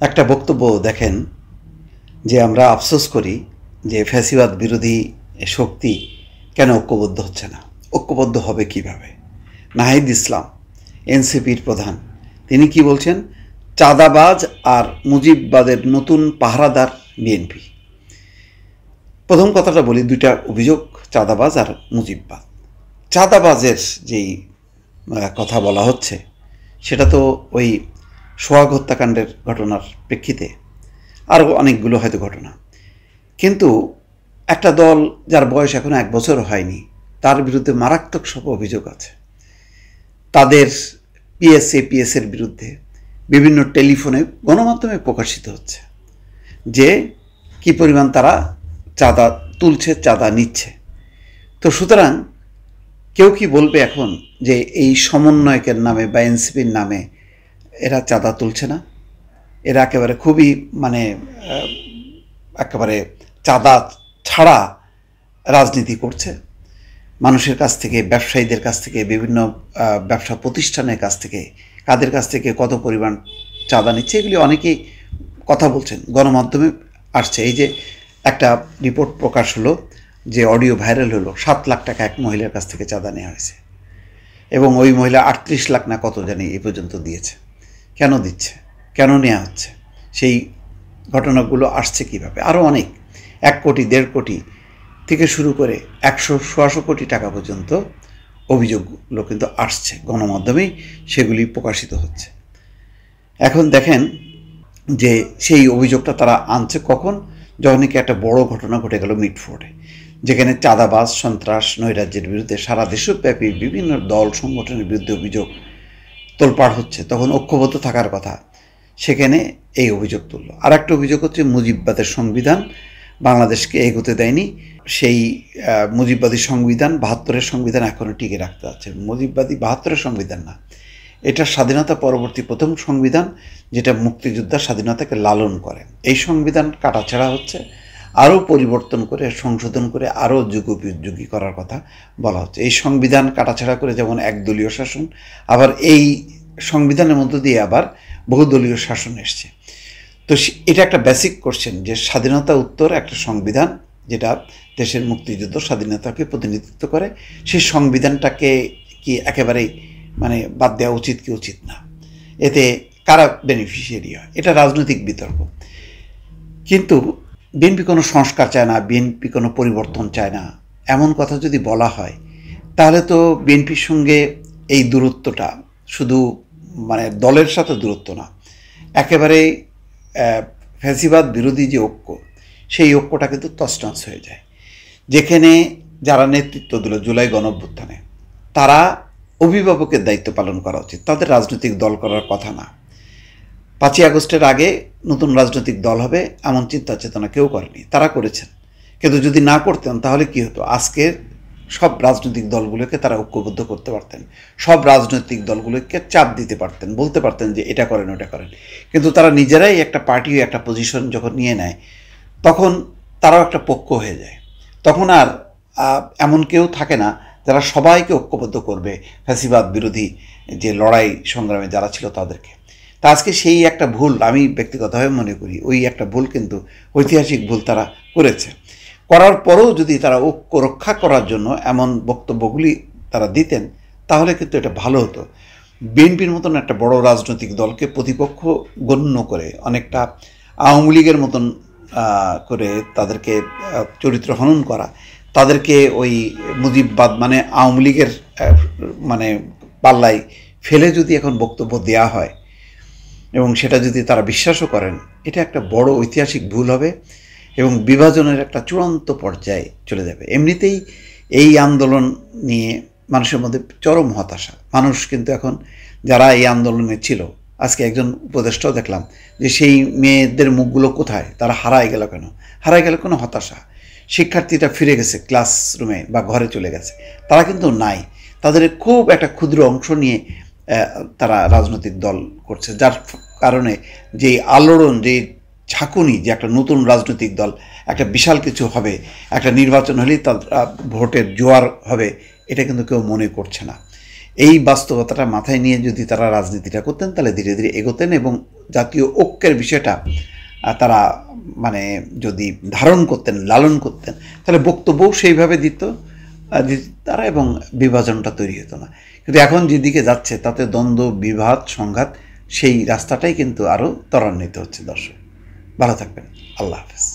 একটা বক্তব্য দেখেন যে আমরা আফসোস করি যে ফ্যাসিবাদ বিরোধী শক্তি কেন ঐক্যবদ্ধ হচ্ছে না। ঐক্যবদ্ধ হবে কিভাবে? নাহিদ ইসলাম এনসিপির প্রধান, তিনি কি বলছেন? চাঁদাবাজ আর মুজিববাদের নতুন পাহারাদার বিএনপি। প্রথম কথাটা বলি, দুইটা অভিযোগ, চাঁদাবাজ আর মুজিববাদ। চাঁদাবাজের যেই কথা বলা হচ্ছে সেটা তো ওই সোহাগ হত্যাকাণ্ডের ঘটনার প্রেক্ষিতে আরও অনেকগুলো হয়তো ঘটনা, কিন্তু একটা দল যার বয়স এখন 1 বছর হয়নি, তার বিরুদ্ধে মারাত্মক সব অভিযোগ আছে। তাদের পিএসএর বিরুদ্ধে বিভিন্ন টেলিফোনে গণমাধ্যমে প্রকাশিত হচ্ছে যে কি পরিমাণ তারা চাঁদা তুলছে, চাঁদা নিচ্ছে। তো সুতরাং কেউ কি বলবে এখন যে এই সমন্বয়কের নামে বা এনসিপির নামে এরা চাঁদা তুলছে না? এরা একেবারে খুবই একেবারে চাঁদা ছাড়া রাজনীতি করছে। মানুষের কাছ থেকে, ব্যবসায়ীদের কাছ থেকে, বিভিন্ন ব্যবসা প্রতিষ্ঠানের কাছ থেকে, কাদের কাছ থেকে কত পরিমাণ চাঁদা নিচ্ছে এগুলি অনেকেই কথা বলছেন, গণমাধ্যমে আসছে। এই যে একটা রিপোর্ট প্রকাশ হলো, যে অডিও ভাইরাল হলো, 7 লাখ টাকা এক মহিলার কাছ থেকে চাঁদা নেওয়া হয়েছে এবং ওই মহিলা 38 লাখ না কত জানি এই পর্যন্ত দিয়েছে। কেন দিচ্ছে, কেন নেওয়া হচ্ছে, সেই ঘটনাগুলো আসছে কিভাবে? আরও অনেক 1 কোটি 1.5 কোটি থেকে শুরু করে 100-150 কোটি টাকা পর্যন্ত অভিযোগগুলো কিন্তু আসছে, গণমাধ্যমেই সেগুলি প্রকাশিত হচ্ছে। এখন দেখেন যে সেই অভিযোগটা তারা আনছে কখন? যখন নাকি একটা বড় ঘটনা ঘটে গেল মিটফোর্ডে, যেখানে চাঁদাবাজ, সন্ত্রাস, নৈরাজ্যের বিরুদ্ধে সারা দেশব্যাপী বিভিন্ন দল সংগঠনের বিরুদ্ধে অভিযোগ তোলপাড় হচ্ছে, তখন ঐক্যবদ্ধ থাকার কথা, সেখানে এই অভিযোগ তুলল। আর একটা অভিযোগ হচ্ছে মুজিববাদের সংবিধান বাংলাদেশকে এগোতে দেয়নি। সেই মুজিববাদী সংবিধান, 72-এর সংবিধান এখনও টিকে রাখতে আছে। মুজিববাদী 72-এর সংবিধান না, এটা স্বাধীনতা পরবর্তী প্রথম সংবিধান, যেটা মুক্তিযোদ্ধার স্বাধীনতাকে লালন করে। এই সংবিধান কাটাছেঁড়া হচ্ছে, আরও পরিবর্তন করে, সংশোধন করে আরও যুগোপযোগী করার কথা বলা হচ্ছে। এই সংবিধান কাটাছেঁড়া করে যেমন একদলীয় শাসন, আবার এই সংবিধানের মধ্য দিয়ে আবার বহুদলীয় শাসন এসছে। তো এটা একটা বেসিক কোশ্চেন যে স্বাধীনতা উত্তর একটা সংবিধান যেটা দেশের মুক্তিযুদ্ধ স্বাধীনতাকে প্রতিনিধিত্ব করে, সেই সংবিধানটাকে কি একেবারেই বাদ দেওয়া উচিত কি উচিত না? এতে কারা বেনিফিশিয়ারি হয়? এটা রাজনৈতিক বিতর্ক। কিন্তু বিএনপি কোনো সংস্কার চায় না, বিএনপি কোনো পরিবর্তন চায় না, এমন কথা যদি বলা হয়, তাহলে তো বিএনপির সঙ্গে এই দূরত্বটা শুধু দলের সাথে দূরত্ব না, একেবারে ফ্যাসিবাদ বিরোধী যে ঐক্য, সেই ঐক্যটা কিন্তু তছনছ হয়ে যায়। যেখানে যারা নেতৃত্ব দিল জুলাই গণঅভ্যুত্থানে, তারা অভিভাবকের দায়িত্ব পালন করা উচিত, তাদের রাজনৈতিক দল করার কথা না। 5ই আগস্টের আগে নতুন রাজনৈতিক দল হবে এমন চিন্তা চেতনা কেউ করেনি, তারা করেছেন। কিন্তু যদি না করতেন তাহলে কি হতো? আজকের সব রাজনৈতিক দলগুলোকে তারা ঐক্যবদ্ধ করতে পারতেন, সব রাজনৈতিক দলগুলোকে চাপ দিতে পারতেন, বলতে পারতেন যে এটা করেন ওটা করেন। কিন্তু তারা নিজেরাই একটা পার্টি, একটা পজিশন যখন নিয়ে নেয়, তখন তারাও একটা পক্ষ হয়ে যায়। তখন আর এমন কেউ থাকে না যারা সবাইকে ঐক্যবদ্ধ করবে ফ্যাসিবাদ বিরোধী যে লড়াই সংগ্রামে যারা ছিল তাদেরকে। তা আজকে সেই একটা ভুল আমি ব্যক্তিগতভাবে মনে করি, ওই একটা ভুল কিন্তু ঐতিহাসিক ভুল তারা করেছে। করার পরেও যদি তারা ঐক্য রক্ষা করার জন্য এমন বক্তব্যগুলি তারা দিতেন, তাহলে কিন্তু এটা ভালো হতো। বিএনপির মতন একটা বড় রাজনৈতিক দলকে প্রতিপক্ষ গণ্য করে, অনেকটা আওয়ামী লীগের মতন করে তাদেরকে চরিত্র হনন করা, তাদেরকে ওই মুজিববাদ আওয়ামী লীগের পাল্লায় ফেলে যদি এখন বক্তব্য দেওয়া হয় এবং সেটা যদি তারা বিশ্বাসও করেন, এটা একটা বড় ঐতিহাসিক ভুল হবে এবং বিভাজনের একটা চূড়ান্ত পর্যায়ে চলে যাবে। এমনিতেই এই আন্দোলন নিয়ে মানুষের মধ্যে চরম হতাশা। মানুষ কিন্তু এখন যারা এই আন্দোলনে ছিল, আজকে একজন উপদেষ্টাও দেখলাম যে সেই মেয়েদের মুখগুলো কোথায়, তারা হারায় গেল কেন? হারায় গেল কোনো হতাশা। শিক্ষার্থীরা ফিরে গেছে ক্লাসরুমে বা ঘরে চলে গেছে, তারা কিন্তু নাই। তাদের খুব একটা ক্ষুদ্র অংশ নিয়ে তারা রাজনৈতিক দল করছে, যার কারণে যে আলোড়ন, যে ঝাঁকুনি, যে একটা নতুন রাজনৈতিক দল, একটা বিশাল কিছু হবে, একটা নির্বাচন হলেই তার ভোটের জোয়ার হবে, এটা কিন্তু কেউ মনে করছে না। এই বাস্তবতাটা মাথায় নিয়ে যদি তারা রাজনীতিটা করতেন তাহলে ধীরে ধীরে এগোতেন এবং জাতীয় ঐক্যের বিষয়টা তারা মানে যদি ধারণ করতেন, লালন করতেন, তাহলে বক্তব্যও সেইভাবে দিত তারা এবং বিভাজনটা তৈরি হতো না। কিন্তু এখন যেদিকে যাচ্ছে তাতে দ্বন্দ্ব, বিবাদ, সংঘাত, সেই রাস্তাটাই কিন্তু আরও ত্বরান্বিত হচ্ছে। দর্শক ভালো থাকবেন, আল্লাহ হাফেজ।